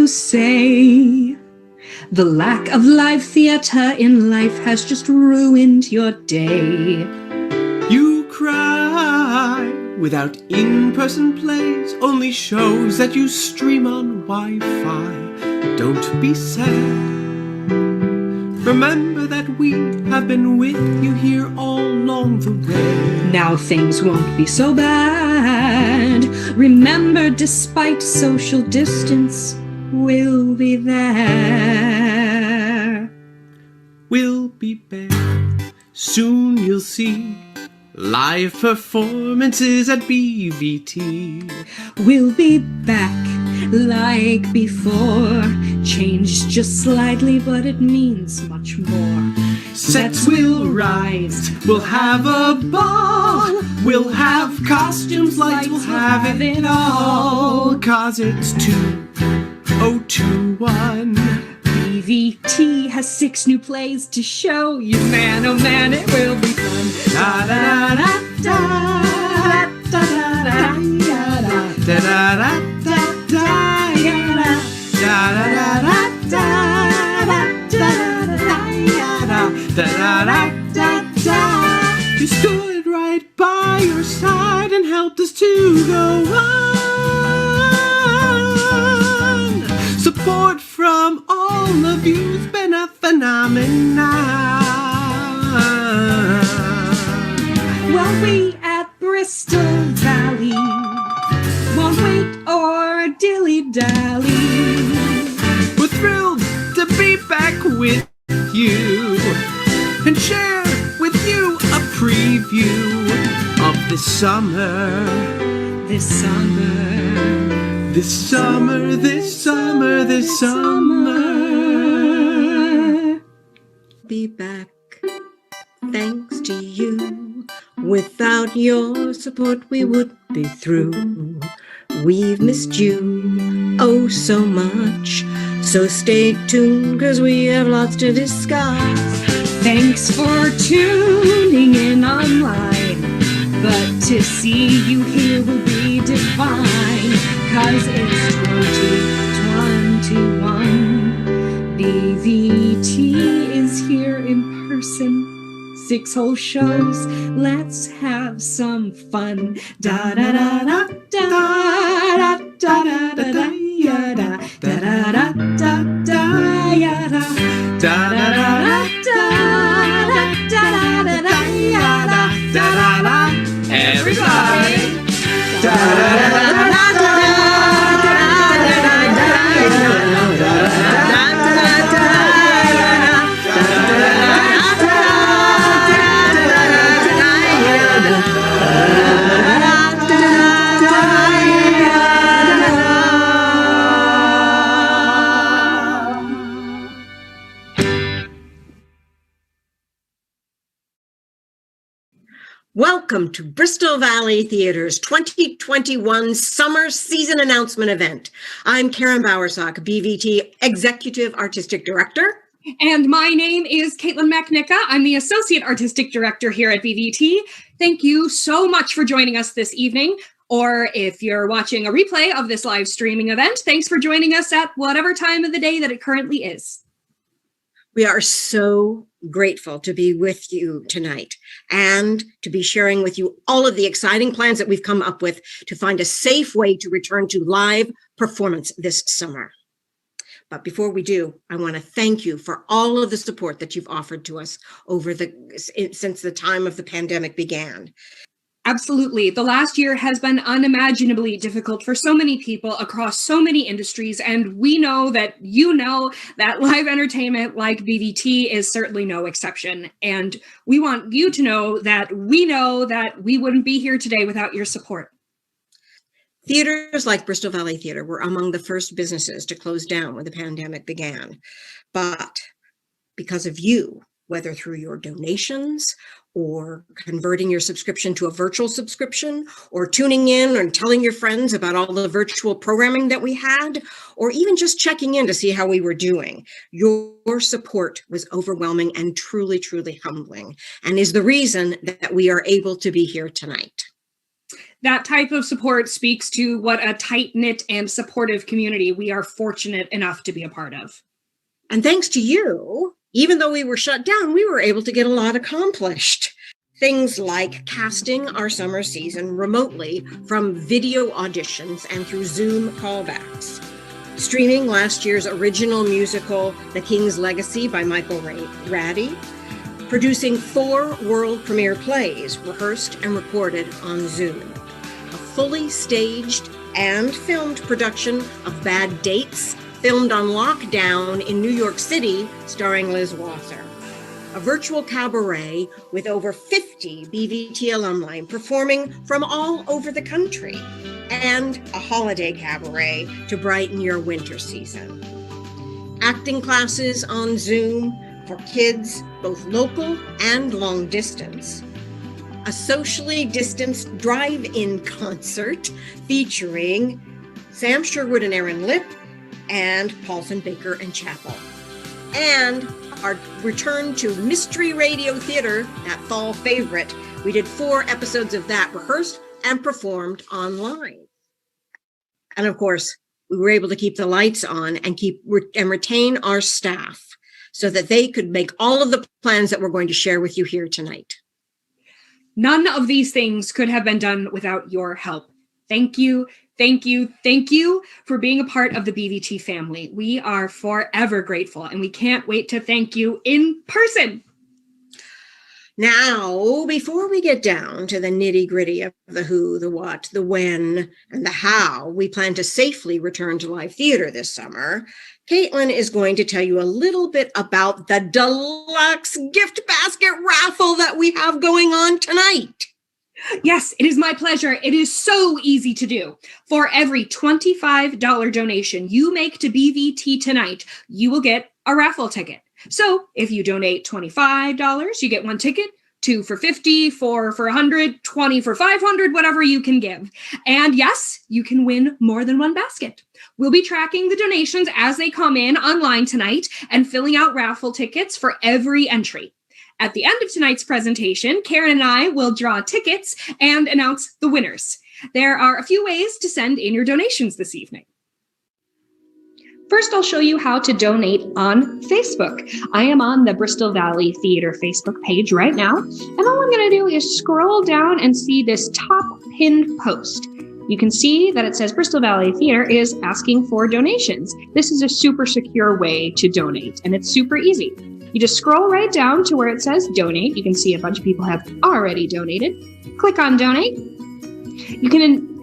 say the lack of live theater in life has just ruined your day. You cry without in-person plays, only shows that you stream on Wi-Fi. Don't be sad. Remember that we have been with you here all along the way. Now things won't be so bad. Remember, despite social distance, we'll be there. We'll be back. Soon you'll see live performances at BVT. We'll be back like before. Changed just slightly, but it means much more. Sets will rise, we'll have a ball. We'll have costumes, lights, we'll have it all. 'Cause it's 2021. BVT has 6 new plays to show you. Man, oh man, it will be fun. Da da da da da da da da da da da You stood right by your side and helped us to go on. Support from all of you's been a phenomenon. Well, we at Bristol Valley won't wait or dilly-dally. We're thrilled to be back with you and share with you a preview of this summer. This summer. This summer, this summer, this summer. Be back, thanks to you. Without your support, we would be through. We've missed you, oh so much. So stay tuned, 'cause we have lots to discuss. Thanks for tuning in online, but to see you here will be divine, 'cause it's 2021. BVT is here in person. 6 whole shows, let's have some fun. Da da da da da da da da da da ya da da da da da da ya da da da da da da da da ya da da da da. Everybody. Da da da da da da. Welcome to Bristol Valley Theater's 2021 Summer Season Announcement Event. I'm Karen Bowersock, BVT Executive Artistic Director. And my name is Caitlin McNicka. I'm the Associate Artistic Director here at BVT. Thank you so much for joining us this evening. Or if you're watching a replay of this live streaming event, thanks for joining us at whatever time of the day that it currently is. We are so grateful to be with you tonight and to be sharing with you all of the exciting plans that we've come up with to find a safe way to return to live performance this summer. But before we do, I want to thank you for all of the support that you've offered to us since the time of the pandemic began. Absolutely. The last year has been unimaginably difficult for so many people across so many industries, and we know that you know that live entertainment like BVT is certainly no exception. And we want you to know that we wouldn't be here today without your support. Theaters like Bristol Valley Theater were among the first businesses to close down when the pandemic began. But because of you, whether through your donations or converting your subscription to a virtual subscription, or tuning in and telling your friends about all the virtual programming that we had, or even just checking in to see how we were doing, your support was overwhelming and truly, truly humbling, and is the reason that we are able to be here tonight. That type of support speaks to what a tight-knit and supportive community we are fortunate enough to be a part of. And thanks to you, even though we were shut down, we were able to get a lot accomplished. Things like casting our summer season remotely from video auditions and through Zoom callbacks. Streaming last year's original musical, The King's Legacy by Michael Raddy. Producing 4 world premiere plays rehearsed and recorded on Zoom. A fully staged and filmed production of Bad Dates, filmed on lockdown in New York City, starring Liz Wasser. A virtual cabaret with over 50 BVT alumni performing from all over the country, and a holiday cabaret to brighten your winter season. Acting classes on Zoom for kids, both local and long distance. A socially distanced drive-in concert featuring Sam Sherwood and Aaron Lipp and Paulson Baker and Chappell. And our return to Mystery Radio Theater, that fall favorite. We did 4 episodes of that, rehearsed and performed online. And of course, we were able to keep the lights on and retain our staff so that they could make all of the plans that we're going to share with you here tonight. None of these things could have been done without your help. Thank you, thank you, thank you for being a part of the BVT family. We are forever grateful, and we can't wait to thank you in person. Now, before we get down to the nitty-gritty of the who, the what, the when, and the how we plan to safely return to live theater this summer, Caitlin is going to tell you a little bit about the Deluxe gift basket raffle that we have going on tonight. Yes, it is my pleasure. It is so easy to do. For every $25 donation you make to BVT tonight, you will get a raffle ticket. So if you donate $25, you get 1 ticket, 2 for $50, 4 for $100, 20 for $500, whatever you can give. And yes, you can win more than 1 basket. We'll be tracking the donations as they come in online tonight and filling out raffle tickets for every entry. At the end of tonight's presentation, Karen and I will draw tickets and announce the winners. There are a few ways to send in your donations this evening. First, I'll show you how to donate on Facebook. I am on the Bristol Valley Theater Facebook page right now, and all I'm going to do is scroll down and see this top pinned post. You can see that it says Bristol Valley Theater is asking for donations. This is a super secure way to donate, and it's super easy. You just scroll right down to where it says donate. You can see a bunch of people have already donated. Click on donate. You can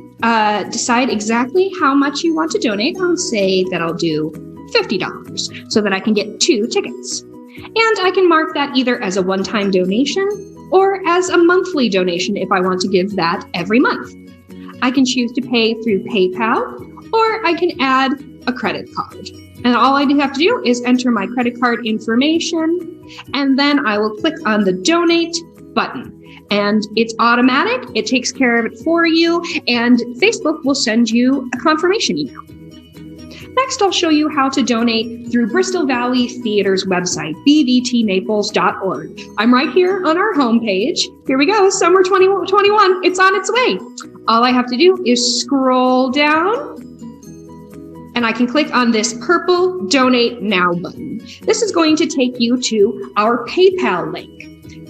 decide exactly how much you want to donate. I'll say that I'll do $50 so that I can get 2 tickets. And I can mark that either as a one-time donation or as a monthly donation if I want to give that every month. I can choose to pay through PayPal, or I can add a credit card. And all I have to do is enter my credit card information, and then I will click on the donate button. And it's automatic, it takes care of it for you, and Facebook will send you a confirmation email. Next, I'll show you how to donate through Bristol Valley Theater's website, bvtnaples.org. I'm right here on our homepage. Here we go, summer 2021, it's on its way. All I have to do is scroll down, and I can click on this purple Donate Now button. This is going to take you to our PayPal link.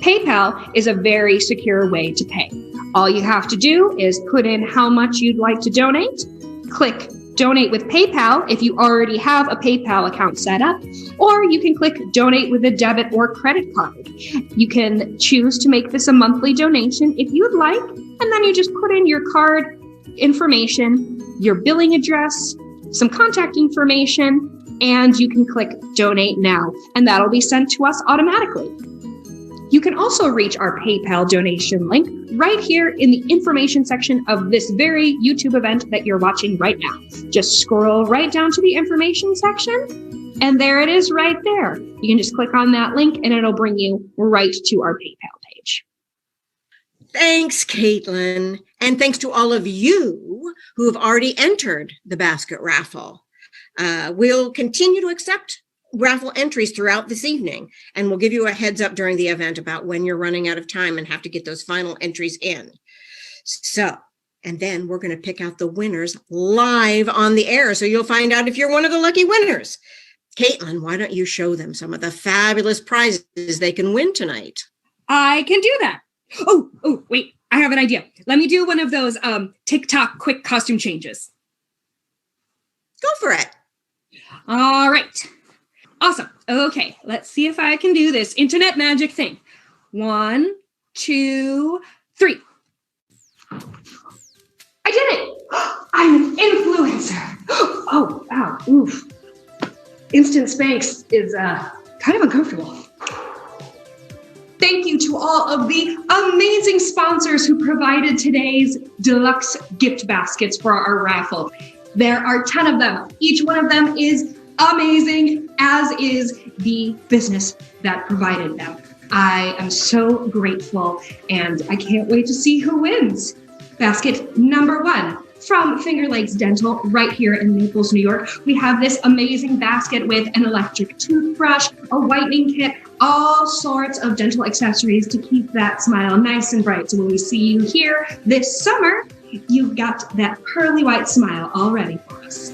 PayPal is a very secure way to pay. All you have to do is put in how much you'd like to donate, click Donate with PayPal if you already have a PayPal account set up, or you can click Donate with a debit or credit card. You can choose to make this a monthly donation if you'd like, and then you just put in your card information, your billing address, some contact information, and you can click Donate Now, and that'll be sent to us automatically. You can also reach our PayPal donation link right here in the information section of this very YouTube event that you're watching right now. Just scroll right down to the information section, and there it is right there. You can just click on that link, and it'll bring you right to our PayPal page. Thanks, Caitlin. And thanks to all of you who have already entered the basket raffle. We'll continue to accept raffle entries throughout this evening, and we'll give you a heads up during the event about when you're running out of time and have to get those final entries in. So And then we're going to pick out the winners live on the air. So you'll find out if you're one of the lucky winners. Caitlin, why don't you show them some of the fabulous prizes they can win tonight? I can do that. Oh, wait, I have an idea. Let me do one of those TikTok quick costume changes. Go for it. All right. Awesome. Okay, let's see if I can do this internet magic thing. 1, 2, 3. I did it! I'm an influencer. Oh, wow. Oof. Instant Spanx is kind of uncomfortable. Thank you to all of the amazing sponsors who provided today's Deluxe gift baskets for our raffle. There are 10 of them. Each one of them is amazing, as is the business that provided them. I am so grateful, and I can't wait to see who wins. Basket number 1 from Finger Lakes Dental right here in Naples, New York. We have this amazing basket with an electric toothbrush, a whitening kit, all sorts of dental accessories to keep that smile nice and bright. So when we see you here this summer, you've got that pearly white smile all ready for us.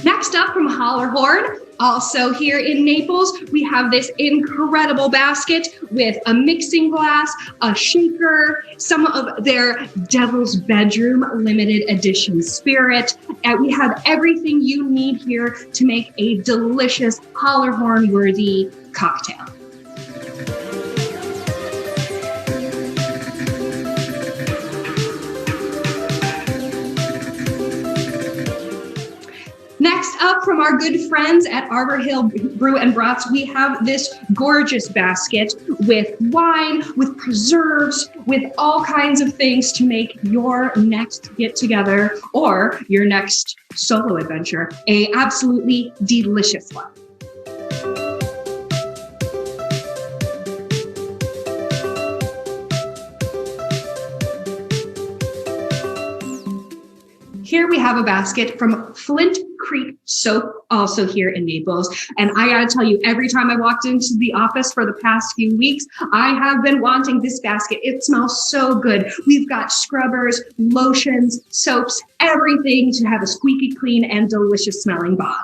Next up from Holler Horn, also here in Naples, we have this incredible basket with a mixing glass, a shaker, some of their Devil's Bedroom limited edition spirit. And we have everything you need here to make a delicious Holler Horn worthy cocktail. Next up from our good friends at Arbor Brew and Brats, we have this gorgeous basket with wine, with preserves, with all kinds of things to make your next get together or your next solo adventure a absolutely delicious one. Here we have a basket from Flint Creek Soap, also here in Naples. And I gotta tell you, every time I walked into the office for the past few weeks, I have been wanting this basket. It smells so good. We've got scrubbers, lotions, soaps, everything to have a squeaky clean and delicious smelling bod.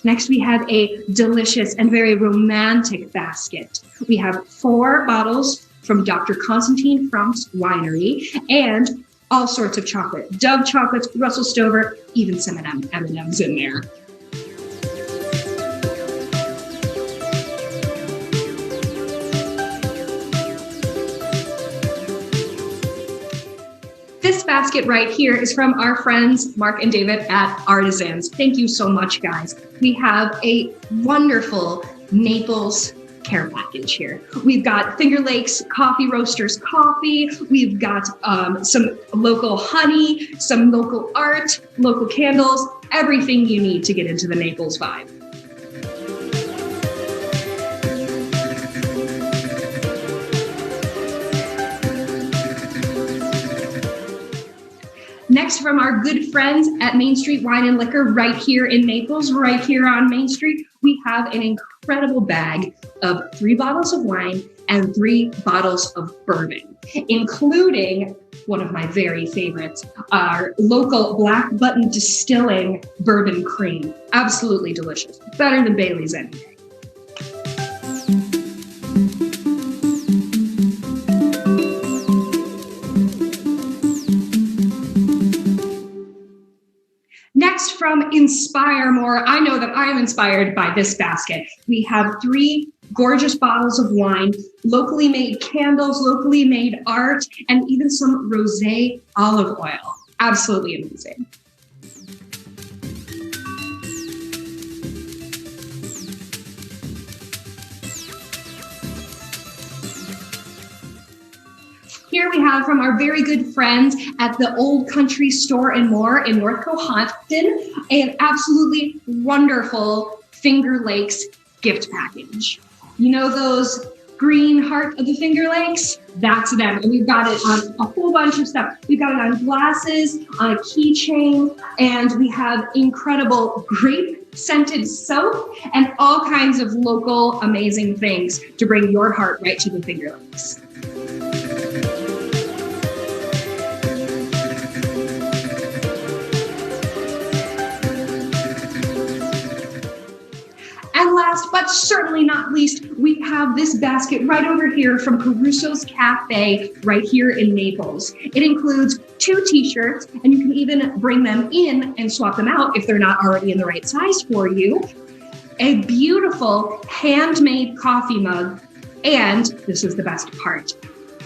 Next, we have a delicious and very romantic basket. We have 4 bottles from Dr. Constantine Frump's winery and all sorts of chocolate. Dove chocolates, Russell Stover, even some M&Ms in there. This basket right here is from our friends, Mark and David at Artisans. Thank you so much, guys. We have a wonderful Naples care package here. We've got Finger Lakes Coffee Roasters coffee. We've got some local honey, some local art, local candles, everything you need to get into the Naples vibe. Next, from our good friends at Main Street Wine and Liquor right here in Naples, right here on Main Street, we have an incredible bag of 3 bottles of wine and 3 bottles of bourbon, including one of my very favorites, our local Black Button Distilling bourbon cream. Absolutely delicious. Better than Bailey's any day. Next, from Inspire More, I know that I am inspired by this basket. We have 3 gorgeous bottles of wine, locally made candles, locally made art, and even some rosé olive oil. Absolutely amazing. Here we have from our very good friends at the Old Country Store and More in North Cohaston, an absolutely wonderful Finger Lakes gift package. You know those green heart of the Finger Lakes, that's them. And we've got it on a whole bunch of stuff. We've got it on glasses, on a keychain, and we have incredible grape scented soap and all kinds of local amazing things to bring your heart right to the Finger Lakes. And last but certainly not least, we have this basket right over here from Crusoe's Cafe right here in Naples. It includes 2 t-shirts, and you can even bring them in and swap them out if they're not already in the right size for you. A beautiful handmade coffee mug, and this is the best part,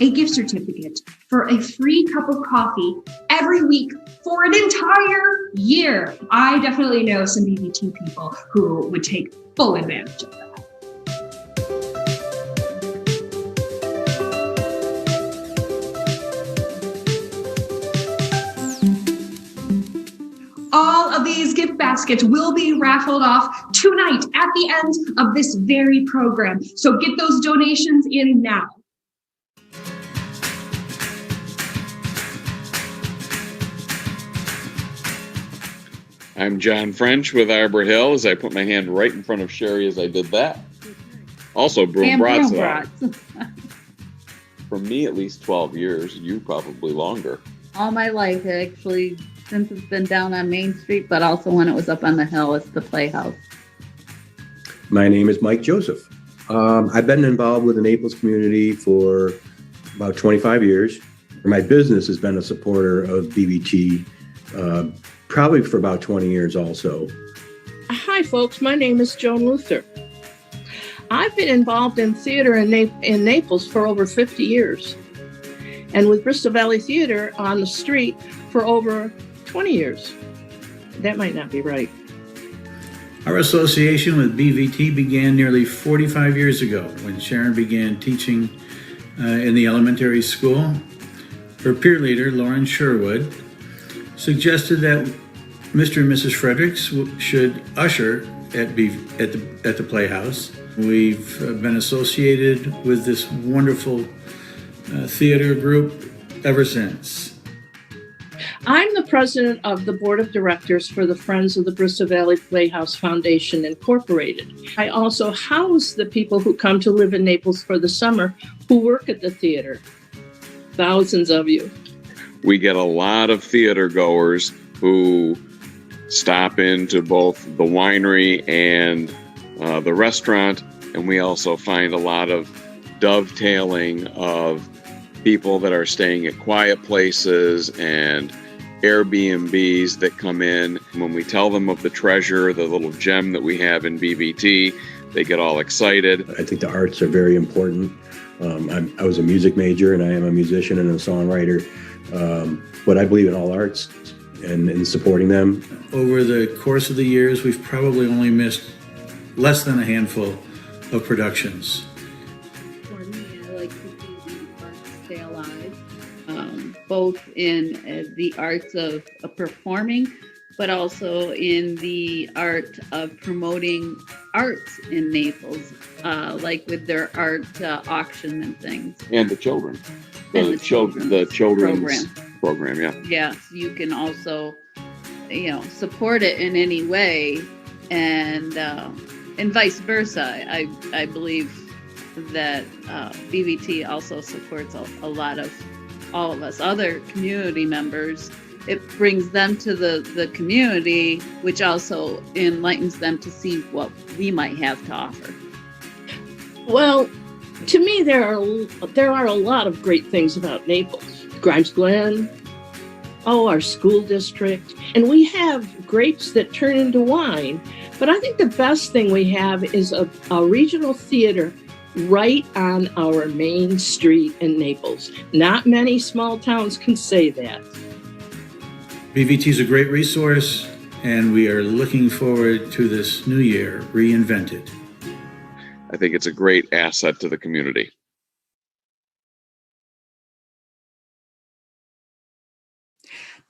a gift certificate for a free cup of coffee every week for an entire year. I definitely know some BVT people who would take full advantage of that. All of these gift baskets will be raffled off tonight at the end of this very program. So get those donations in now. I'm John French with Arbor Hill, as I put my hand right in front of Sherry as I did that. Also, Brew and Brats. For me, at least 12 years. You probably longer. All my life, actually, since it's been down on Main Street, but also when it was up on the hill, it's the Playhouse. My name is Mike Joseph. I've been involved with the Naples community for about 25 years. My business has been a supporter of BVT probably for about 20 years also. Hi, folks. My name is Joan Luther. I've been involved in theater in Naples for over 50 years, and with Bristol Valley Theater on the street for over 20 years. That might not be right. Our association with BVT began nearly 45 years ago when Sharon began teaching in the elementary school. Her peer leader, Lauren Sherwood, suggested that Mr. and Mrs. Fredericks should usher at the Playhouse. We've been associated with this wonderful theater group ever since. I'm the president of the board of directors for the Friends of the Bristol Valley Playhouse Foundation Incorporated. I also house the people who come to live in Naples for the summer who work at the theater. Thousands of you. We get a lot of theater goers who stop into both the winery and the restaurant, and we also find a lot of dovetailing of people that are staying at quiet places and Airbnbs that come in. When we tell them of the treasure, the little gem that we have in BVT, they get all excited. I think the arts are very important. I was a music major, and I am a musician and a songwriter. But I believe in all arts and in supporting them. Over the course of the years, we've probably only missed less than a handful of productions. For me, I like to see the arts stay alive, both in the arts of performing, but also in the art of promoting arts in Naples, like with their art auction and things. And the children. The children's program, yeah. Yes, you can also, support it in any way, and vice versa. I believe that BVT also supports a lot of all of us other community members. It brings them to the community, which also enlightens them to see what we might have to offer. Well, to me, there are a lot of great things about Naples. Grimes Glen, our school district, and we have grapes that turn into wine. But I think the best thing we have is a regional theater right on our main street in Naples. Not many small towns can say that. BVT is a great resource, and we are looking forward to this new year, reinvented. I think it's a great asset to the community.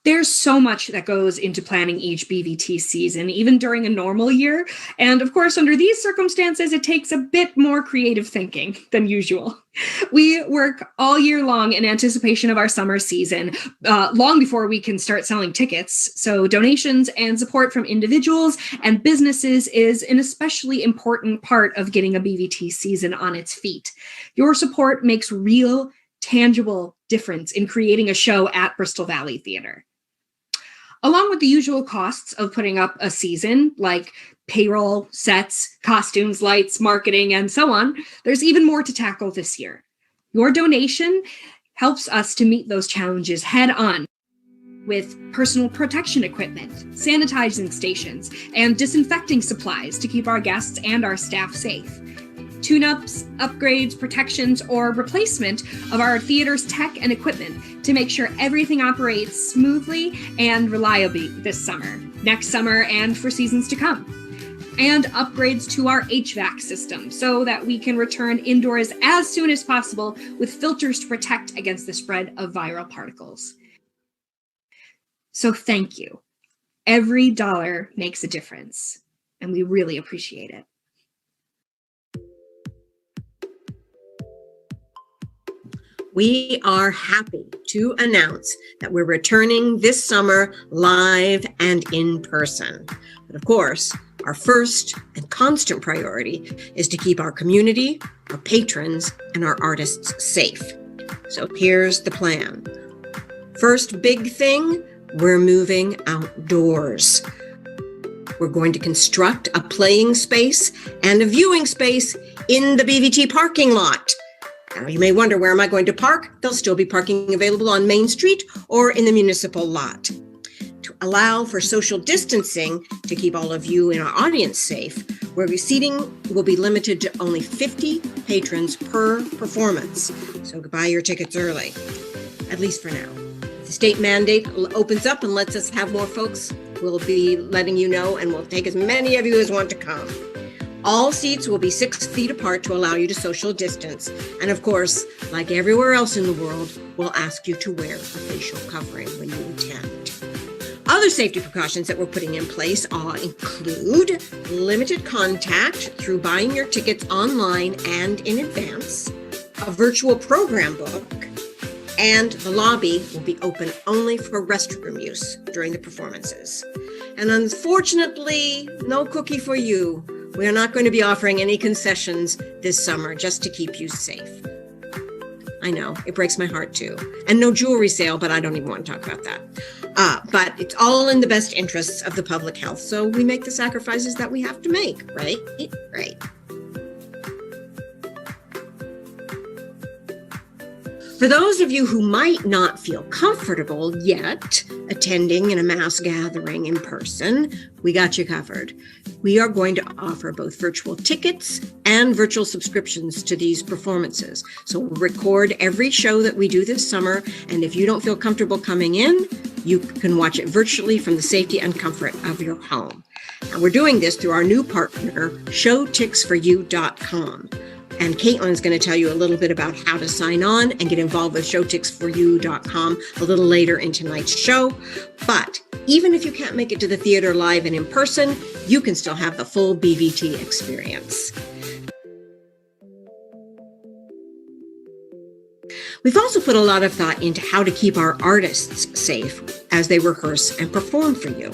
There's so much that goes into planning each BVT season, even during a normal year. And of course, under these circumstances, it takes a bit more creative thinking than usual. We work all year long in anticipation of our summer season, long before we can start selling tickets. So donations and support from individuals and businesses is an especially important part of getting a BVT season on its feet. Your support makes real, tangible difference in creating a show at Bristol Valley Theater. Along with the usual costs of putting up a season, like payroll, sets, costumes, lights, marketing, and so on, there's even more to tackle this year. Your donation helps us to meet those challenges head on with personal protection equipment, sanitizing stations, and disinfecting supplies to keep our guests and our staff safe. Tune-ups, upgrades, protections, or replacement of our theater's tech and equipment to make sure everything operates smoothly and reliably this summer, next summer, and for seasons to come. And upgrades to our HVAC system so that we can return indoors as soon as possible with filters to protect against the spread of viral particles. So thank you. Every dollar makes a difference, and we really appreciate it. We are happy to announce that we're returning this summer live and in person. But of course, our first and constant priority is to keep our community, our patrons, and our artists safe. So here's the plan. First big thing, we're moving outdoors. We're going to construct a playing space and a viewing space in the BVT parking lot. Now, you may wonder, where am I going to park? There'll still be parking available on Main Street or in the municipal lot. To allow for social distancing to keep all of you in our audience safe, where seating will be limited to only 50 patrons per performance. So buy your tickets early, at least for now. If the state mandate opens up and lets us have more folks, we'll be letting you know, and we'll take as many of you as want to come. All seats will be 6 feet apart to allow you to social distance. And of course, like everywhere else in the world, we'll ask you to wear a facial covering when you attend. Other safety precautions that we're putting in place include limited contact through buying your tickets online and in advance, a virtual program book, and the lobby will be open only for restroom use during the performances. And unfortunately, no cookie for you. We are not going to be offering any concessions this summer just to keep you safe. I know, it breaks my heart too. And no jewelry sale, but I don't even want to talk about that. But it's all in the best interests of the public health. So we make the sacrifices that we have to make, right? Right. For those of you who might not feel comfortable yet attending in a mass gathering in person, we got you covered. We are going to offer both virtual tickets and virtual subscriptions to these performances. So we'll record every show that we do this summer, and if you don't feel comfortable coming in, you can watch it virtually from the safety and comfort of your home. And we're doing this through our new partner, showticksforyou.com. And Caitlin's going to tell you a little bit about how to sign on and get involved with showticksforyou.com a little later in tonight's show. But even if you can't make it to the theater live and in person, you can still have the full BVT experience. We've also put a lot of thought into how to keep our artists safe as they rehearse and perform for you.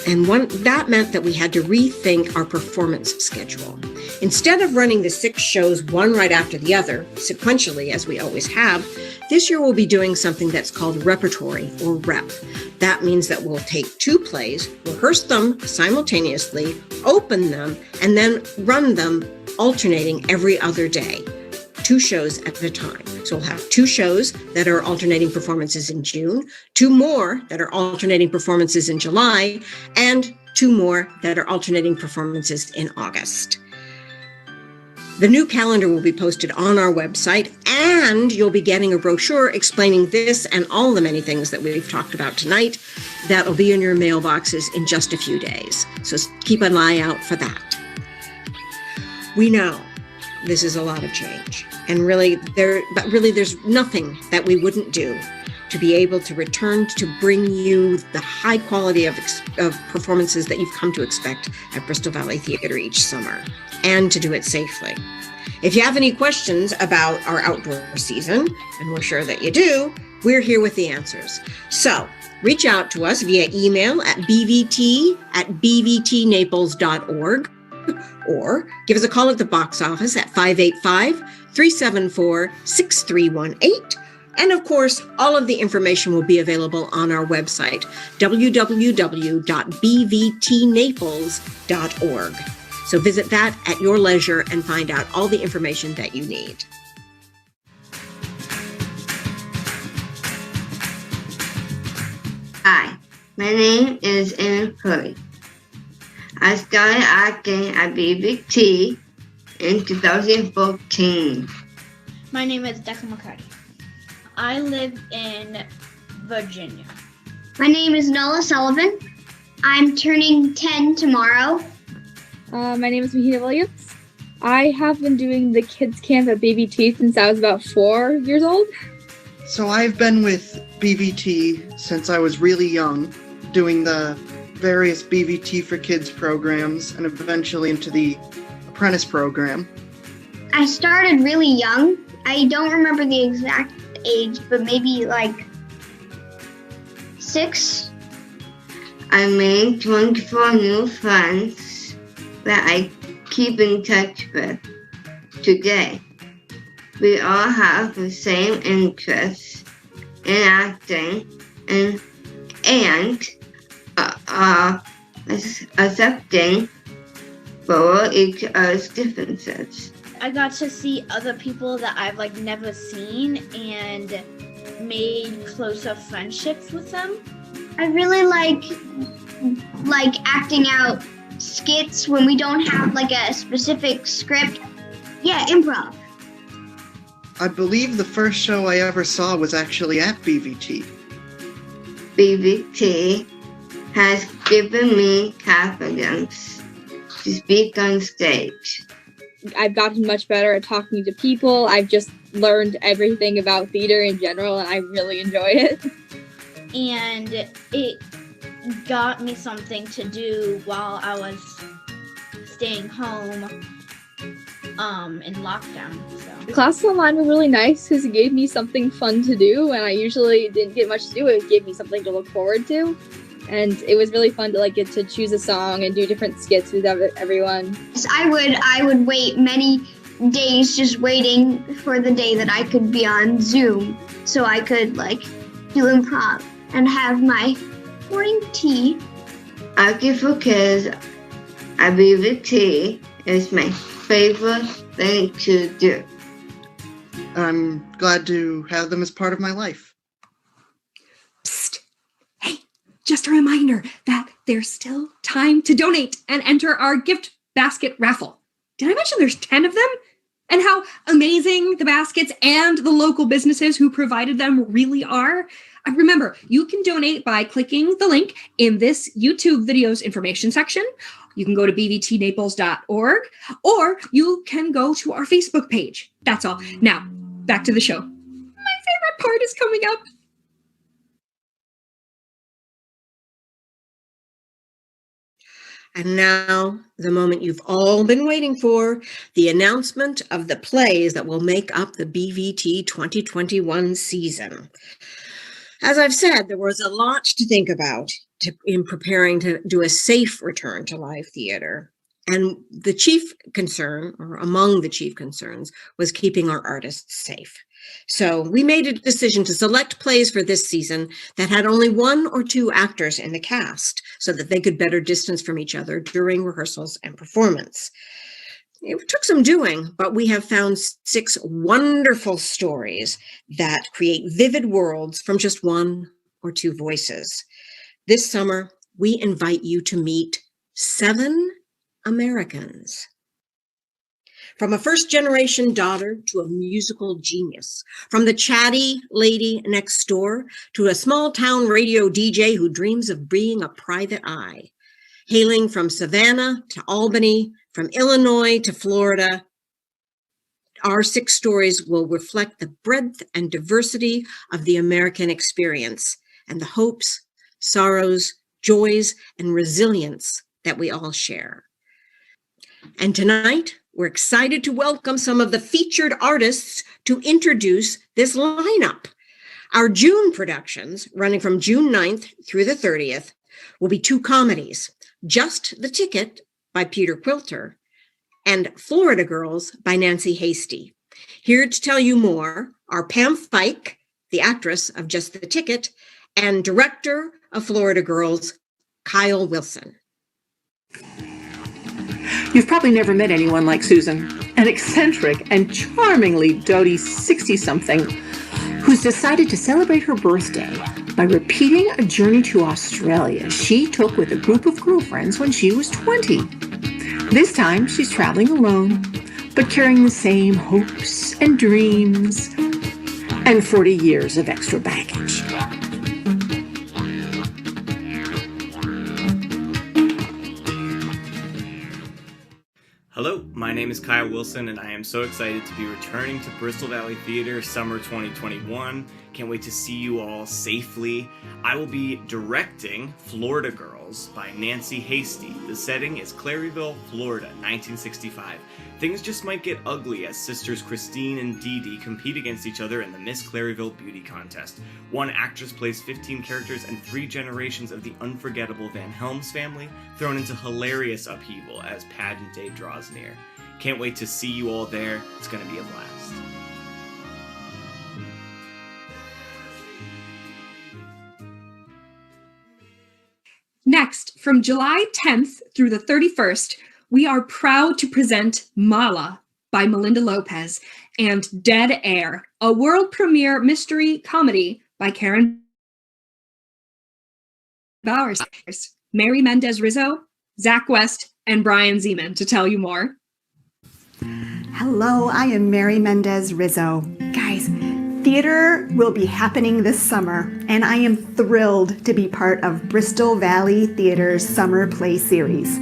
And that meant that we had to rethink our performance schedule. Instead of running the 6 shows one right after the other, sequentially as we always have, this year we'll be doing something that's called repertory or rep. That means that we'll take 2 plays, rehearse them simultaneously, open them, and then run them alternating every other day. 2 shows at a time. So we'll have 2 shows that are alternating performances in June, 2 more that are alternating performances in July, and 2 more that are alternating performances in August. The new calendar will be posted on our website, and you'll be getting a brochure explaining this and all the many things that we've talked about tonight. That'll be in your mailboxes in just a few days. So keep an eye out for that. We know this is a lot of change. And really, there's nothing that we wouldn't do to be able to return to bring you the high quality of performances that you've come to expect at Bristol Valley Theater each summer, and to do it safely. If you have any questions about our outdoor season, and we're sure that you do, we're here with the answers. So reach out to us via email at bvt@bvtnaples.org, or give us a call at the box office at 585-374-6318. And of course, all of the information will be available on our website, www.bvtnaples.org. So visit that at your leisure and find out all the information that you need. Hi, my name is Anna Curry. I started acting at BVT in 2014. My name is Declan McCarty. I live in Virginia. My name is Nola Sullivan. I'm turning 10 tomorrow. My name is Mahina Williams. I have been doing the kids camp at BVT since I was about 4 years old. So I've been with BVT since I was really young, doing the various BVT for Kids programs and eventually into the apprentice program. I started really young. I don't remember the exact age, but maybe like 6. I made 24 new friends that I keep in touch with today. We all have the same interests in acting and accepting for each other's differences. I got to see other people that I've never seen and made closer friendships with them. I really like acting out skits when we don't have a specific script. Yeah, improv. I believe the first show I ever saw was actually at BVT. BVT has given me confidence to speak on stage. I've gotten much better at talking to people. I've just learned everything about theater in general, and I really enjoy it. And it got me something to do while I was staying home in lockdown. So Classes online were really nice because it gave me something fun to do, and I usually didn't get much to do. It gave me something to look forward to, and it was really fun to get to choose a song and do different skits with everyone. I would wait many days just waiting for the day that I could be on Zoom so I could do improv and have my morning tea. Acting for Kids at BVT is my favorite thing to do. I'm glad to have them as part of my life. Psst. Hey, just a reminder that there's still time to donate and enter our gift basket raffle. Did I mention there's 10 of them? And how amazing the baskets and the local businesses who provided them really are? Remember, you can donate by clicking the link in this YouTube video's information section. You can go to bvtnaples.org, or you can go to our Facebook page. That's all. Now, back to the show. My favorite part is coming up. And now, the moment you've all been waiting for, the announcement of the plays that will make up the BVT 2021 season. As I've said, there was a lot to think about in preparing to do a safe return to live theater. And the chief concern, or among the chief concerns, was keeping our artists safe. So we made a decision to select plays for this season that had only 1 or 2 actors in the cast so that they could better distance from each other during rehearsals and performance. It took some doing, but we have found 6 wonderful stories that create vivid worlds from just 1 or 2 voices. This summer, we invite you to meet 7 Americans. From a first-generation daughter to a musical genius, from the chatty lady next door to a small-town radio DJ who dreams of being a private eye, hailing from Savannah to Albany, from Illinois to Florida, it Our 6 stories will reflect the breadth and diversity of the American experience and the hopes, sorrows, joys, and resilience that we all share. And tonight, we're excited to welcome some of the featured artists to introduce this lineup. Our June productions, running from June 9th through the 30th, will be 2 comedies, Just the Ticket by Peter Quilter and Florida Girls by Nancy Hasty. Here to tell you more are Pam Fike, the actress of Just the Ticket, and director of Florida Girls, Kyle Wilson. You've probably never met anyone like Susan, an eccentric and charmingly doty 60-something who's decided to celebrate her birthday by repeating a journey to Australia she took with a group of girlfriends when she was 20. This time, she's traveling alone, but carrying the same hopes and dreams and 40 years of extra baggage. Hello, my name is Kyle Wilson, and I am so excited to be returning to Bristol Valley Theater summer 2021. Can't wait to see you all safely. I will be directing Florida Girls by Nancy Hasty. The setting is Claryville, Florida, 1965. Things just might get ugly as sisters Christine and Dee Dee compete against each other in the Miss Claryville Beauty Contest. One actress plays 15 characters and 3 generations of the unforgettable Van Helms family, thrown into hilarious upheaval as pageant day draws near. Can't wait to see you all there. It's going to be a blast. Next, from July 10th through the 31st, we are proud to present Mala by Melinda Lopez and Dead Air, a world premiere mystery comedy by Karen Bowers. Mary Mendez Rizzo, Zach West, and Brian Zeman to tell you more. Hello, I am Mary Mendez Rizzo. Guys, theater will be happening this summer, and I am thrilled to be part of Bristol Valley Theater's summer play series.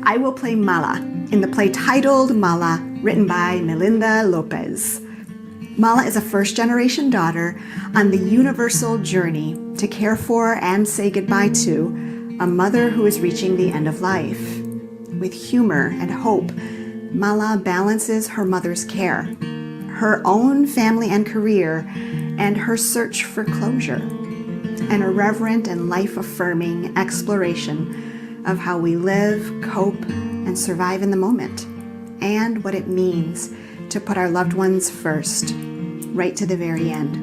I will play Mala in the play titled Mala, written by Melinda Lopez. Mala is a first-generation daughter on the universal journey to care for and say goodbye to a mother who is reaching the end of life. With humor and hope, Mala balances her mother's care, her own family and career, and her search for closure, an irreverent and life-affirming exploration of how we live, cope, and survive in the moment, and what it means to put our loved ones first, right to the very end.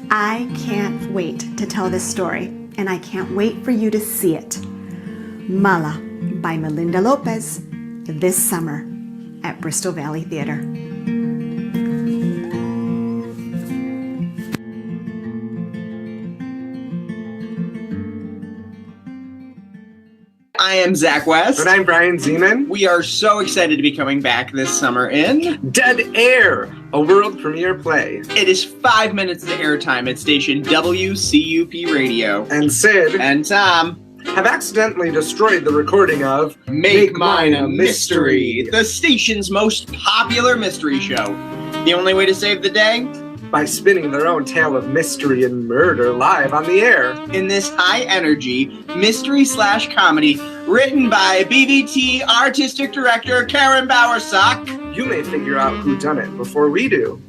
I can't wait to tell this story, and I can't wait for you to see it. Mala by Melinda Lopez, this summer at Bristol Valley Theater. I am Zach West. And I'm Brian Zeman. We are so excited to be coming back this summer in Dead Air, a world premiere play. It is 5 minutes of airtime at station WCUP Radio. And Sid and Tom have accidentally destroyed the recording of Make Mine a Mystery, the station's most popular mystery show. The only way to save the day? By spinning their own tale of mystery and murder live on the air. In this high-energy mystery/comedy written by BVT artistic director Karen Bowersock, you may figure out who done it before we do.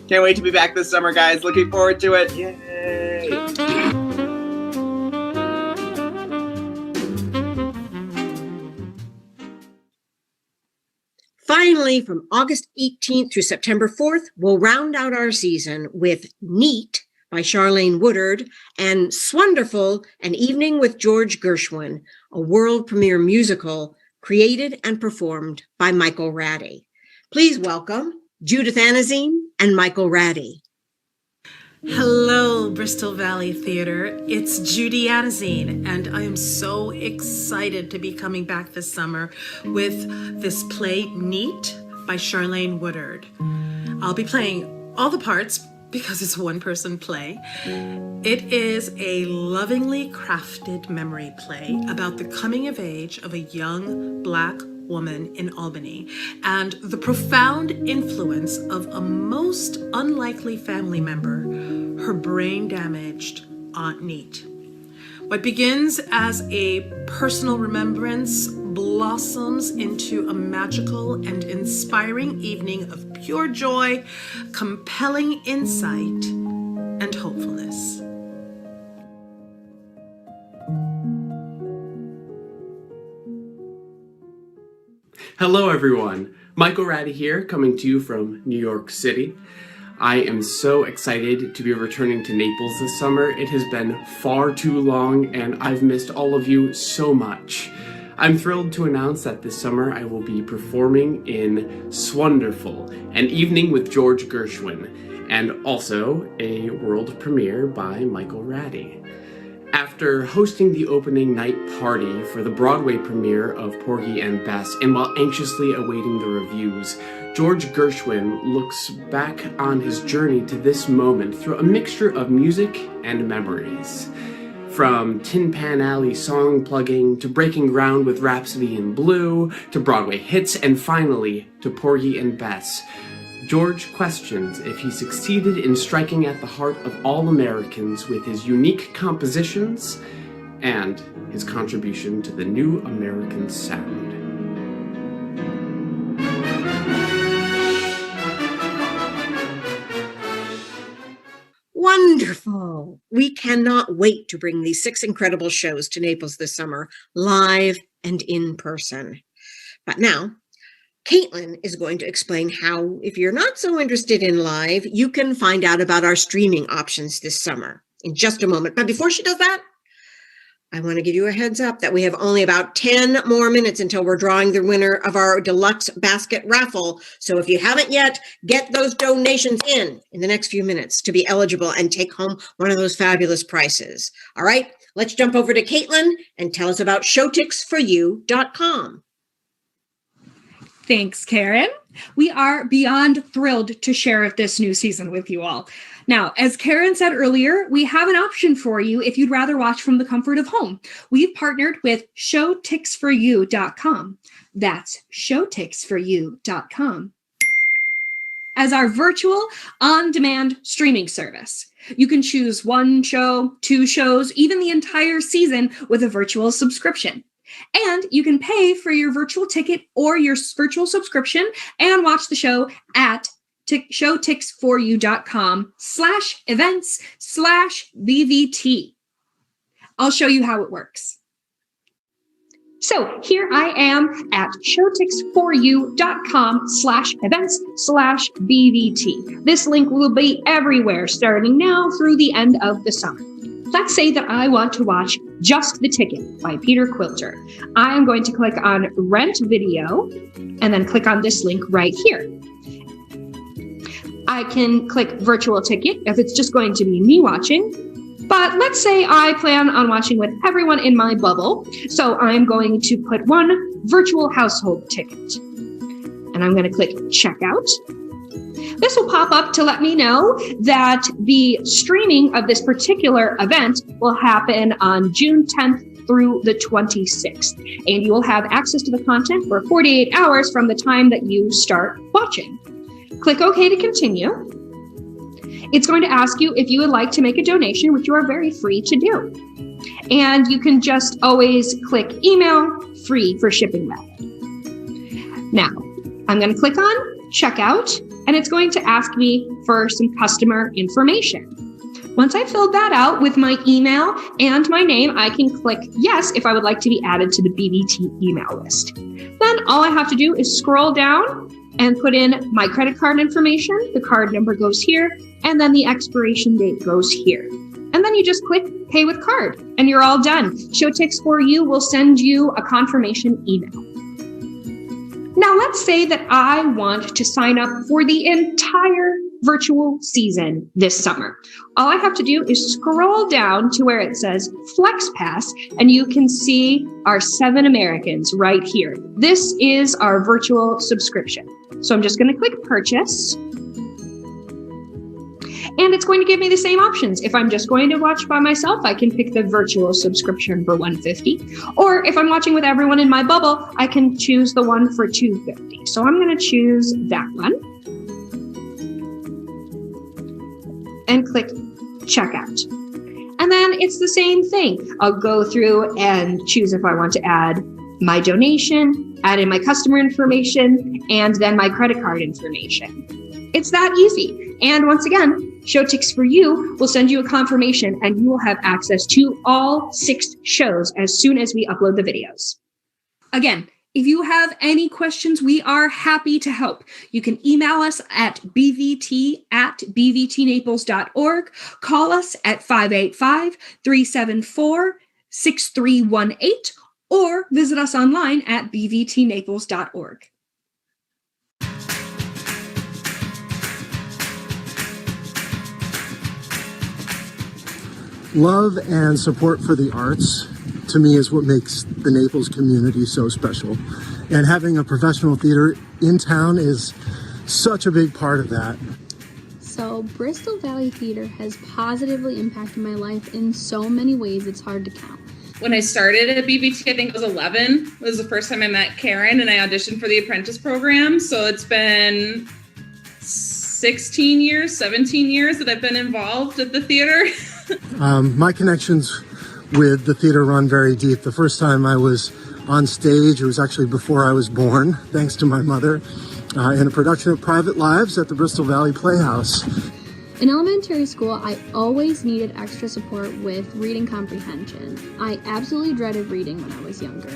Can't wait to be back this summer, guys. Looking forward to it. Yay! Finally, from August 18th through September 4th, we'll round out our season with Neat by Charlene Woodard and Swonderful, An Evening with George Gershwin, a world premiere musical created and performed by Michael Ratty. Please welcome Judith Anazine and Michael Ratty. Hello, Bristol Valley Theater. It's Judy Anazine, and I am so excited to be coming back this summer with this play, Neat, by Charlene Woodard. I'll be playing all the parts because it's a one-person play. It is a lovingly crafted memory play about the coming of age of a young Black woman in Albany and the profound influence of a most unlikely family member, her brain-damaged Aunt Neat. What begins as a personal remembrance blossoms into a magical and inspiring evening of pure joy, compelling insight, and hopefulness. Hello everyone, Michael Ratty here, coming to you from New York City. I am so excited to be returning to Naples this summer. It has been far too long and I've missed all of you so much. I'm thrilled to announce that this summer I will be performing in Swonderful, an evening with George Gershwin, and also a world premiere by Michael Ratty. After hosting the opening night party for the Broadway premiere of Porgy and Bess, and while anxiously awaiting the reviews, George Gershwin looks back on his journey to this moment through a mixture of music and memories. From Tin Pan Alley song plugging, to breaking ground with Rhapsody in Blue, to Broadway hits, and finally to Porgy and Bess, George questions if he succeeded in striking at the heart of all Americans with his unique compositions and his contribution to the new American sound. Wonderful. We cannot wait to bring these 6 incredible shows to Naples this summer, live and in person. But now, Caitlin is going to explain how, if you're not so interested in live, you can find out about our streaming options this summer in just a moment. But before she does that, I want to give you a heads up that we have only about 10 more minutes until we're drawing the winner of our Deluxe basket raffle. So if you haven't yet, get those donations in the next few minutes to be eligible and take home one of those fabulous prizes. All right, let's jump over to Caitlin and tell us about showticksforyou.com. Thanks, Karen. We are beyond thrilled to share this new season with you all. Now, as Karen said earlier, we have an option for you if you'd rather watch from the comfort of home. We've partnered with showticksforyou.com. That's showticksforyou.com. As our virtual on-demand streaming service. You can choose 1 show, 2 shows, even the entire season with a virtual subscription. And you can pay for your virtual ticket or your virtual subscription and watch the show at showticksforyou.com/events/BVT. I'll show you how it works. So here I am at showticksforyou.com/events/BVT. This link will be everywhere starting now through the end of the summer. Let's say that I want to watch Just the Ticket by Peter Quilter. I am going to click on Rent Video and then click on this link right here. I can click Virtual Ticket if it's just going to be me watching. But let's say I plan on watching with everyone in my bubble. So I'm going to put 1 virtual household ticket. And I'm going to click Checkout. This will pop up to let me know that the streaming of this particular event will happen on June 10th through the 26th. And you will have access to the content for 48 hours from the time that you start watching. Click OK to continue. It's going to ask you if you would like to make a donation, which you are very free to do. And you can just always click email, free for shipping method. Now, I'm going to click on Checkout. And it's going to ask me for some customer information. Once I filled that out with my email and my name, I can click yes if I would like to be added to the BVT email list. Then all I have to do is scroll down and put in my credit card information. The card number goes here, and then the expiration date goes here. And then you just click Pay with Card, and you're all done. Showtix for You will send you a confirmation email. Now, let's say that I want to sign up for the entire virtual season this summer. All I have to do is scroll down to where it says Flex Pass, and you can see our 7 Americans right here. This is our virtual subscription. So I'm just going to click Purchase. And it's going to give me the same options. If I'm just going to watch by myself, I can pick the virtual subscription for $150. Or if I'm watching with everyone in my bubble, I can choose the one for $250. So I'm going to choose that one and click checkout. And then it's the same thing. I'll go through and choose if I want to add my donation, add in my customer information, and then my credit card information. It's that easy. And once again, Showtix for You will send you a confirmation and you will have access to all 6 shows as soon as we upload the videos. Again, if you have any questions, we are happy to help. You can email us at bvt@bvtnaples.org, call us at 585-374-6318, or visit us online at bvtnaples.org. Love and support for the arts, to me, is what makes the Naples community so special. And having a professional theater in town is such a big part of that. So Bristol Valley Theater has positively impacted my life in so many ways it's hard to count. When I started at BVT, I think it was 11. It was the first time I met Karen, and I auditioned for the apprentice program. So it's been 16 years, 17 years that I've been involved at the theater. My connections with the theater run very deep. The first time I was on stage, it was actually before I was born, thanks to my mother, in a production of Private Lives at the Bristol Valley Playhouse. In elementary school, I always needed extra support with reading comprehension. I absolutely dreaded reading when I was younger.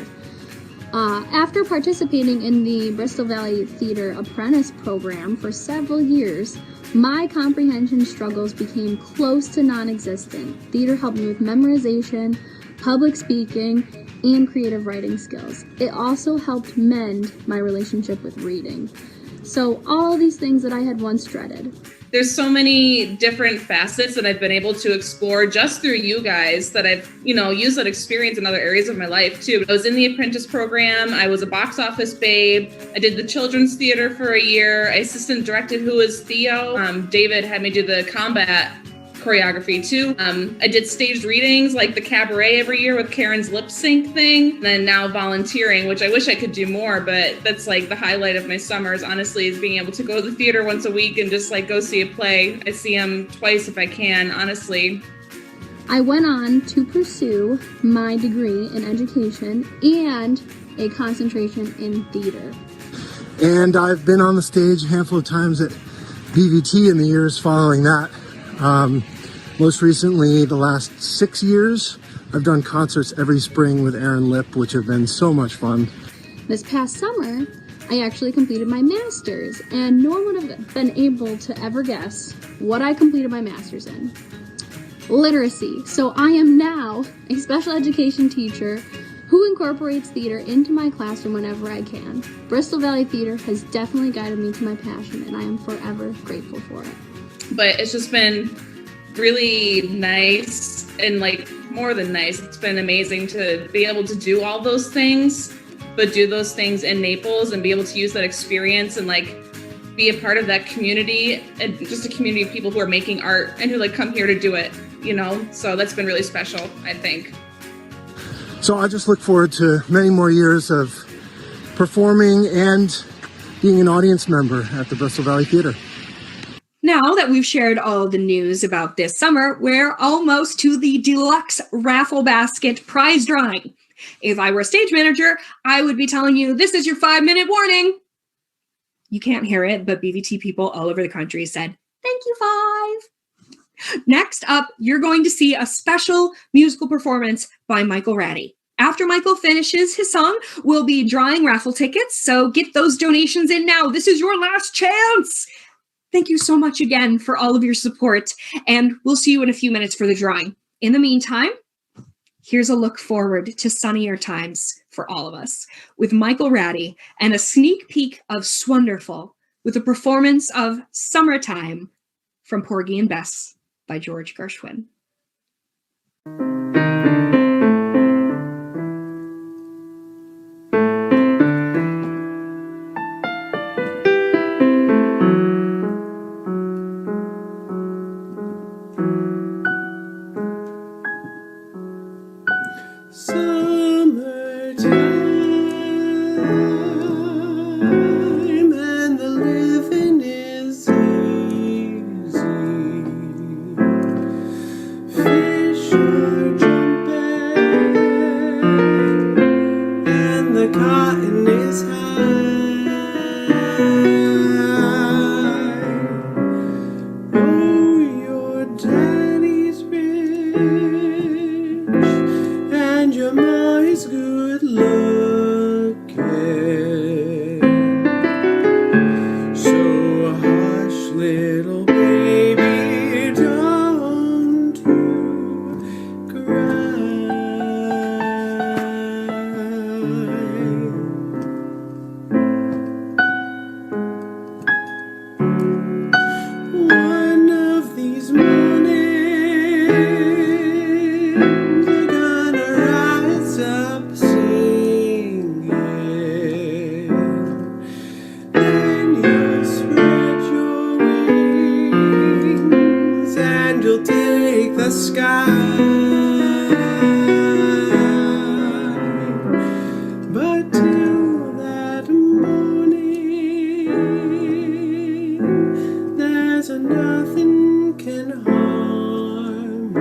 After participating in the Bristol Valley Theater Apprentice program for several years, my comprehension struggles became close to non-existent. Theater helped me with memorization, public speaking, and creative writing skills. It also helped mend my relationship with reading. So all these things that I had once dreaded. There's so many different facets that I've been able to explore just through you guys that I've, used that experience in other areas of my life too. I was in the apprentice program. I was a box office babe. I did the children's theater for a year. I assistant directed Who is Theo. David had me do the combat choreography too. I did staged readings like the cabaret every year with Karen's lip sync thing. And then now volunteering, which I wish I could do more, but that's like the highlight of my summers, honestly, is being able to go to the theater once a week and just like go see a play. I see them twice if I can, honestly. I went on to pursue my degree in education and a concentration in theater. And I've been on the stage a handful of times at BVT in the years following that. Most recently, the last 6 years, I've done concerts every spring with Aaron Lipp, which have been so much fun. This past summer, I actually completed my master's, and no one would have been able to ever guess what I completed my master's in. Literacy. So I am now a special education teacher who incorporates theater into my classroom whenever I can. Bristol Valley Theater has definitely guided me to my passion, and I am forever grateful for it. But it's just been really nice, and like more than nice, it's been amazing to be able to do all those things, but do those things in Naples and be able to use that experience and like be a part of that community, and just a community of people who are making art and who like come here to do it, so that's been really special, I think. So I just look forward to many more years of performing and being an audience member at the Bristol Valley Theater. Now that we've shared all the news about this summer, we're almost to the Deluxe Raffle Basket prize drawing. If I were a stage manager, I would be telling you, this is your 5-minute warning. You can't hear it, but BVT people all over the country said, thank you, 5. Next up, you're going to see a special musical performance by Michael Ratty. After Michael finishes his song, we'll be drawing raffle tickets, so get those donations in now. This is your last chance. Thank you so much again for all of your support, and we'll see you in a few minutes for the drawing. In the meantime, here's a look forward to sunnier times for all of us with Michael Ratty and a sneak peek of Swonderful with a performance of Summertime from Porgy and Bess by George Gershwin. cotton is high. Oh, your daddy's rich and your ma is good looking. So hush, little baby, don't you cry. One of these mornings we're gonna rise up singing. Then you'll spread your wings and you'll take the sky. But till that morning, there's nothing can harm you.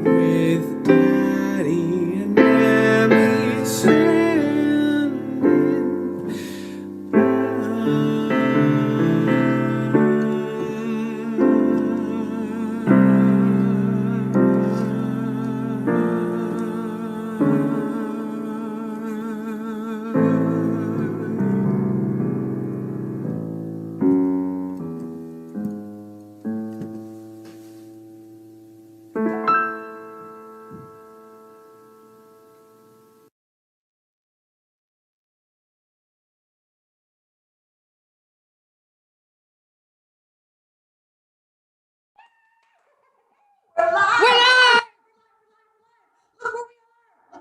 With Daddy and Mammy standing Look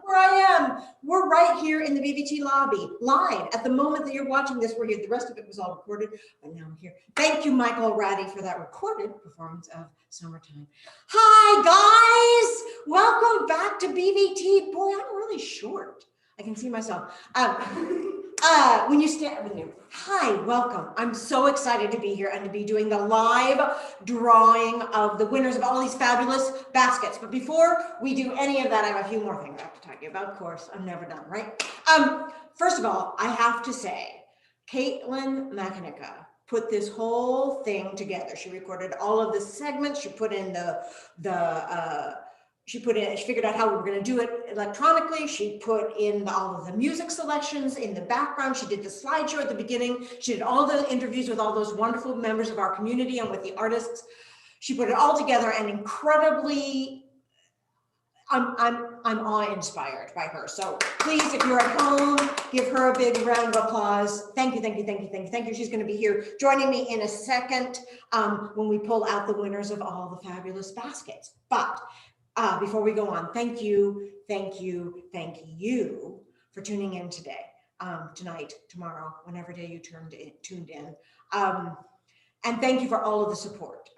where I am. We're right here in the BVT lobby, live. At the moment that you're watching this, we're here. The rest of it was all recorded, but now we're here. Thank you, Michael Ratty, for that recorded performance of Summertime. Hi, guys. Welcome back to BVT. Boy, I'm really short. I can see myself. When you stand, hi, welcome. I'm so excited to be here and to be doing the live drawing of the winners of all these fabulous baskets. But before we do any of that, I have a few more things I have to tell you about. Of course, I'm never done, right? First of all, I have to say, Caitlin McInnica put this whole thing together. She recorded all of the segments. She put in she figured out how we were going to do it electronically. She put in all of the music selections in the background. She did the slideshow at the beginning. She did all the interviews with all those wonderful members of our community and with the artists. She put it all together and incredibly, I'm awe-inspired by her. So please, if you're at home, give her a big round of applause. Thank you, thank you, thank you, thank you, thank you. She's going to be here joining me in a second when we pull out the winners of all the fabulous baskets. But before we go on, thank you for tuning in today, tonight, tomorrow, whenever day you tuned in. And thank you for all of the support.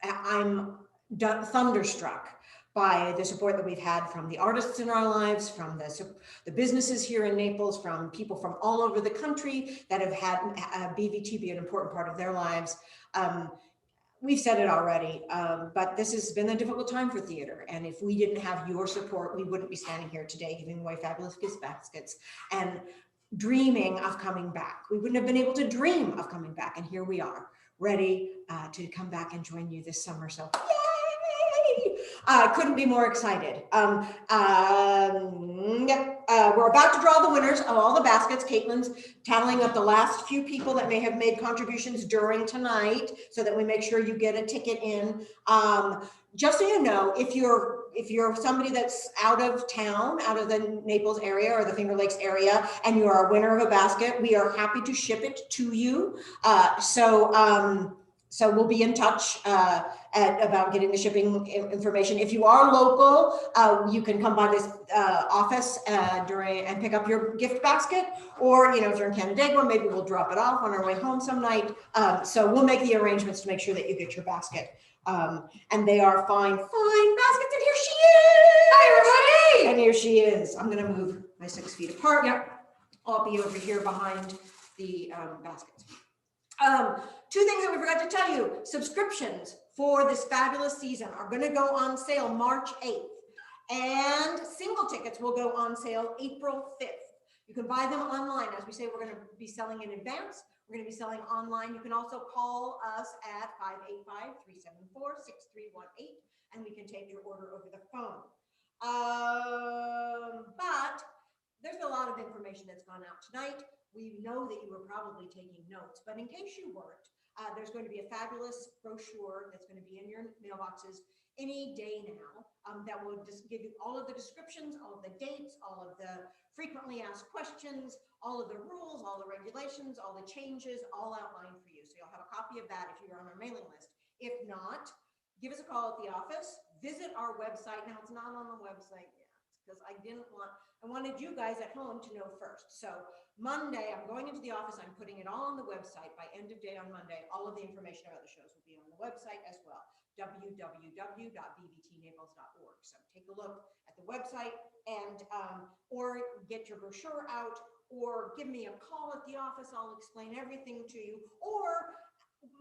I'm thunderstruck by the support that we've had from the artists in our lives, from the businesses here in Naples, from people from all over the country that have had BVT be an important part of their lives. We've said it already, but this has been a difficult time for theater. And if we didn't have your support, we wouldn't be standing here today giving away fabulous gift baskets and dreaming of coming back. We wouldn't have been able to dream of coming back. And here we are, ready to come back and join you this summer. So yay! Couldn't be more excited. We're about to draw the winners of all the baskets. Caitlin's tallying up the last few people that may have made contributions during tonight so that we make sure you get a ticket in. Just so you know, if you're somebody that's out of town, out of the Naples area or the Finger Lakes area, and you are a winner of a basket, we are happy to ship it to you. So we'll be in touch about getting the shipping information. If you are local, you can come by this office and pick up your gift basket. Or if you're in Canandaigua, maybe we'll drop it off on our way home some night. So we'll make the arrangements to make sure that you get your basket. And they are fine baskets. And here she is. Hi, everybody. And here she is. I'm going to move my 6 feet apart. Yep. I'll be over here behind the baskets. 2 things that we forgot to tell you. Subscriptions for this fabulous season are going to go on sale March 8th. And single tickets will go on sale April 5th. You can buy them online. As we say, we're going to be selling in advance. We're going to be selling online. You can also call us at 585-374-6318, and we can take your order over the phone. But there's a lot of information that's gone out tonight. We know that you were probably taking notes, but in case you weren't, there's going to be a fabulous brochure that's going to be in your mailboxes any day now that will just give you all of the descriptions, all of the dates, all of the frequently asked questions, all of the rules, all the regulations, all the changes, all outlined for you. So you'll have a copy of that if you're on our mailing list. If not, give us a call at the office, visit our website. Now it's not on the website yet because I wanted you guys at home to know first. So Monday, I'm going into the office, I'm putting it all on the website. By end of day on Monday, all of the information about the shows will be on the website as well, www.bvtnaples.org. So take a look at the website and or get your brochure out, or give me a call at the office. I'll explain everything to you. Or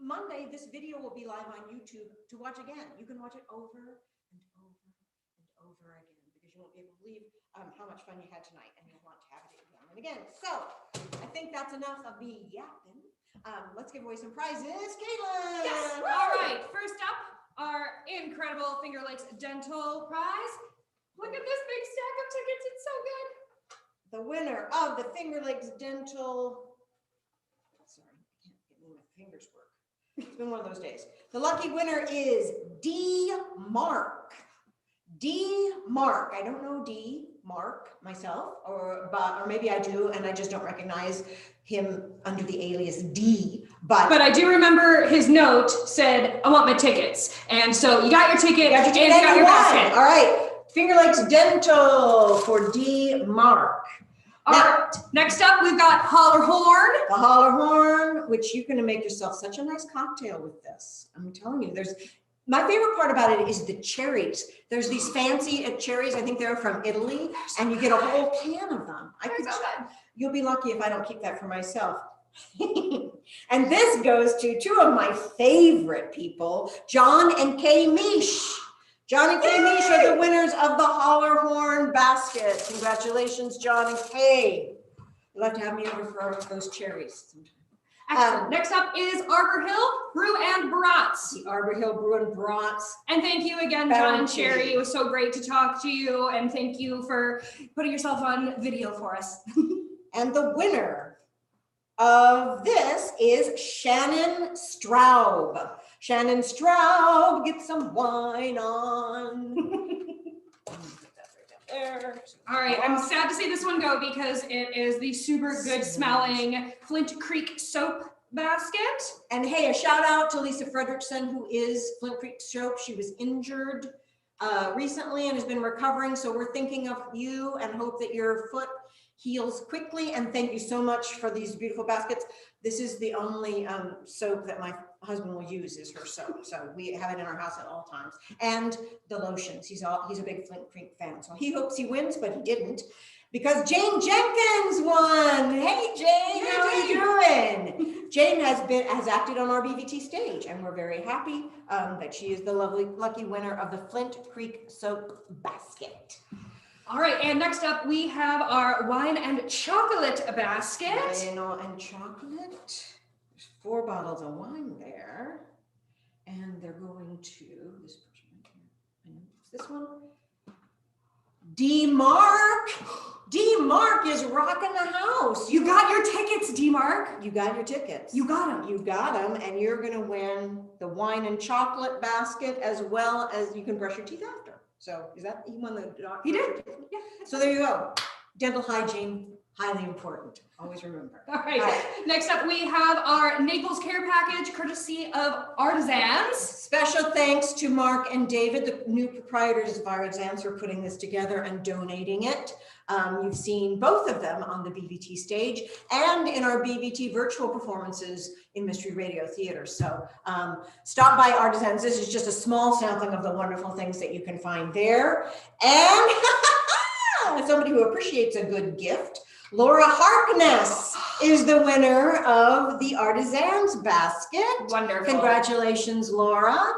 Monday, this video will be live on YouTube to watch again. You can watch it over and over and over again because you won't be able to believe how much fun you had tonight, and you'll want to have it again and again. So I think that's enough of me yapping. Let's give away some prizes. Caitlin! Yes! All right, first up, our incredible Finger Lakes Dental Prize. Look at this big stack of tickets, it's so good. The winner of the Finger Lakes Dental, sorry, I can't get my fingers work. It's been one of those days. The lucky winner is D. Mark. D. Mark. I don't know D. Mark myself, or maybe I do, and I just don't recognize him under the alias D. But I do remember his note said, "I want my tickets," and so you got your ticket, and you got your basket. All right, Finger Lakes Dental for D. Mark. All right, next up we've got Holler Horn. The Holler Horn, which you're going to make yourself such a nice cocktail with this. I'm telling you, my favorite part about it is the cherries. There's these fancy cherries. I think they're from Italy, and you get a whole can of them. You'll be lucky if I don't keep that for myself. And this goes to two of my favorite people, John and Kay Mish. John and Kay Mish are the winners of the Holler Horn basket. Congratulations, John and Kay. You'll have to have me over for those cherries sometime. Excellent. Next up is Arbor Hill Brew and Brats. The Arbor Hill Brew and Brats. And thank you again, John and Sherry. It was so great to talk to you, and thank you for putting yourself on video for us. And the winner of this is Shannon Straub. Shannon Straub, get some wine on. All right, I'm sad to see this one go because it is the super good smelling Flint Creek soap basket. And hey, a shout out to Lisa Fredrickson, who is Flint Creek Soap. She was injured recently and has been recovering. So we're thinking of you and hope that your foot heals quickly. And thank you so much for these beautiful baskets. This is the only soap that my husband will use is her soap. So we have it in our house at all times. And the lotions. He's a big Flint Creek fan. So he hopes he wins, but he didn't. Because Jane Jenkins won. Hey Jane, how are you doing? Jane has acted on our BVT stage, and we're very happy that she is the lucky winner of the Flint Creek soap basket. All right, and next up we have our wine and chocolate basket. Wine and chocolate. There's 4 bottles of wine there, and they're going to this person right here. I know it's this one. D. Mark. D. Mark is rocking the house. You got your tickets, D. Mark. You got your tickets. You got them. You got them, and you're going to win the wine and chocolate basket as well as you can brush your teeth after. So is that he won the doctor? He did. Yeah. So there you go. Dental hygiene, highly important. Always remember. All right. Next up, we have our Naples care package, courtesy of Artisans. Special thanks to Mark and David, the new proprietors of Artisans, for putting this together and donating it. You've seen both of them on the BVT stage and in our BVT virtual performances in Mystery Radio Theater. So stop by Artisans. This is just a small sampling of the wonderful things that you can find there. And somebody who appreciates a good gift, Laura Harkness is the winner of the Artisans basket. Wonderful. Congratulations, Laura.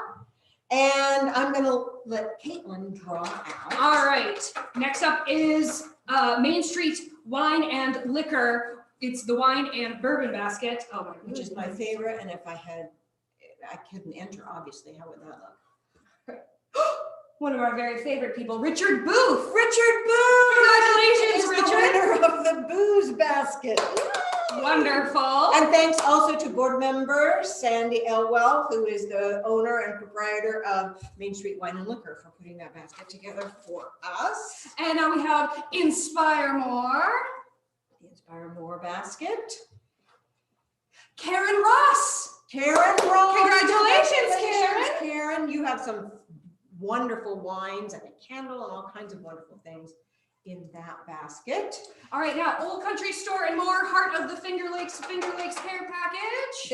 And I'm going to let Caitlin draw out. All right. Next up is Main Street Wine and Liquor. It's the wine and bourbon basket. Oh my, which is my favorite. And if I couldn't enter, obviously, how would that look? One of our very favorite people, Richard Booth. Richard Booth! Congratulations, is Richard! The winner of the booze basket. Wonderful. And thanks also to board member Sandy Elwell, who is the owner and proprietor of Main Street Wine and Liquor, for putting that basket together for us. And now we have Inspire More. The Inspire More basket. Karen Ross. Karen Ross. Congratulations, Karen. Karen, you have some wonderful wines and a candle and all kinds of wonderful things in that basket. All right, now Old Country Store and More, Heart of the Finger Lakes care package.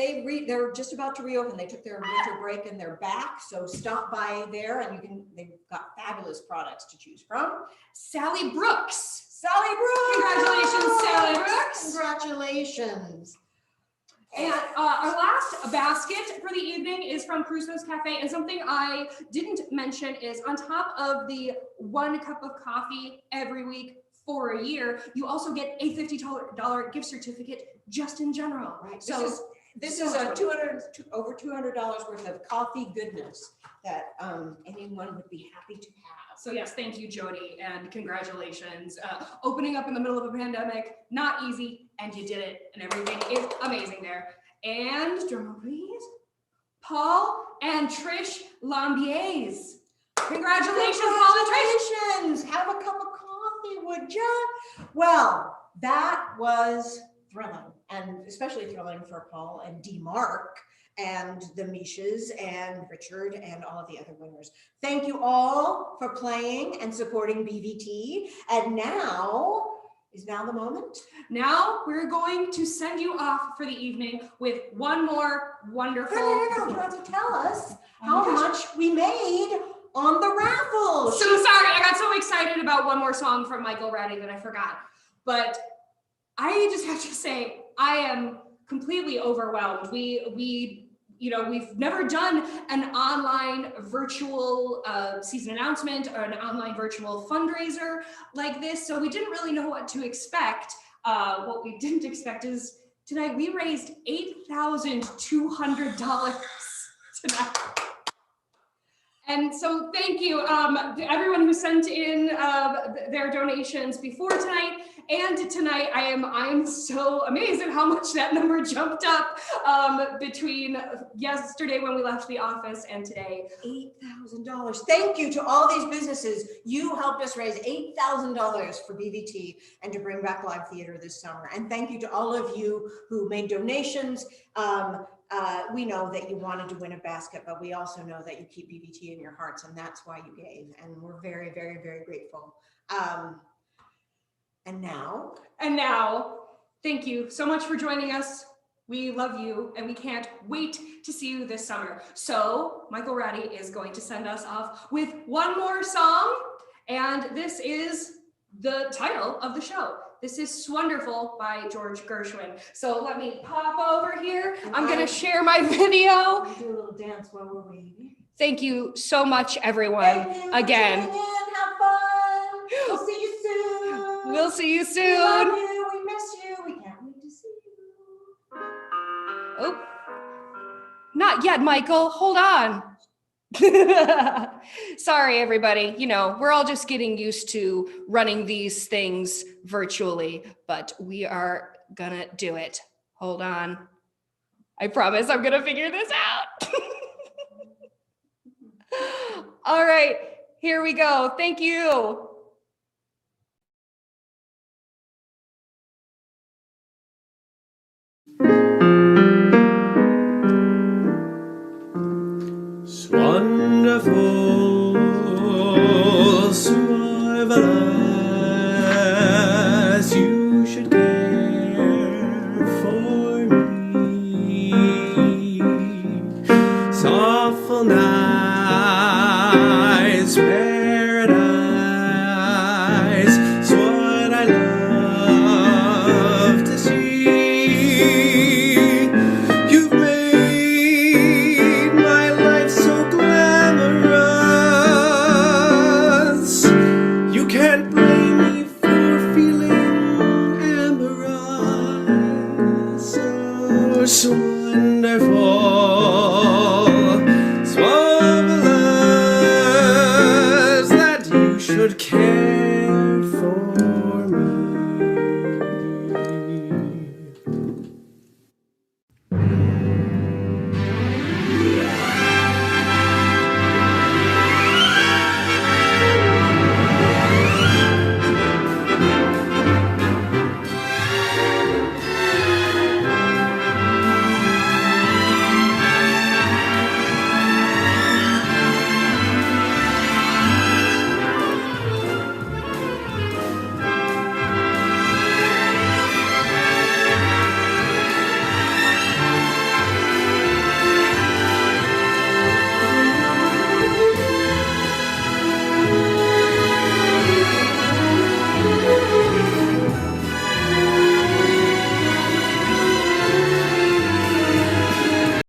They're just about to reopen. They took their winter break and they're back, so stop by there and they've got fabulous products to choose from. Sally Brooks. Sally Brooks. Congratulations, Sally Brooks. Congratulations. And our last basket for the evening is from Crusoe's Cafe. And something I didn't mention is on top of the 1 cup of coffee every week for a year, you also get a $50 gift certificate just in general. Right. So this is over $200 worth of coffee goodness that anyone would be happy to have. So yes, thank you, Jody, and congratulations. Opening up in the middle of a pandemic, not easy, and you did it, and everything is amazing there. And, drumroll please, Paul and Trish Lambiers. Congratulations, Paul and Trish. Congratulations. Have a cup of coffee, would ya? Well, that was thrilling, and especially thrilling for Paul and D. Mark and the Mishas and Richard and all of the other winners. Thank you all for playing and supporting BVT. And now, is now the moment? Now we're going to send you off for the evening with one more wonderful... No, you have to tell us how much we made on the raffle. So sorry, I got so excited about one more song from Michael Ratty that I forgot. But I just have to say, I am completely overwhelmed. We've never done an online virtual season announcement or an online virtual fundraiser like this, so we didn't really know what to expect. What we didn't expect is tonight we raised $8,200 tonight. And so thank you to everyone who sent in their donations before tonight and tonight. I'm so amazed at how much that number jumped up between yesterday when we left the office and today. $8,000. Thank you to all these businesses. You helped us raise $8,000 for BVT and to bring back live theater this summer. And thank you to all of you who made donations. We know that you wanted to win a basket, but we also know that you keep BVT in your hearts, and that's why you gave. And we're very, very, very grateful. And now, thank you so much for joining us. We love you, and we can't wait to see you this summer. So Michael Ratty is going to send us off with one more song, and this is the title of the show. This is Wonderful by George Gershwin. So let me pop over here. I'm going to share my video. Do a little dance while we're waiting. Thank you so much, everyone. Again. Have fun. We'll see you soon. We'll see you soon. We love you. We miss you. We can't wait to see you. Oh, not yet, Michael. Hold on. Sorry, everybody. We're all just getting used to running these things virtually, but we are gonna do it. Hold on. I promise I'm gonna figure this out. All right, here we go. Thank you.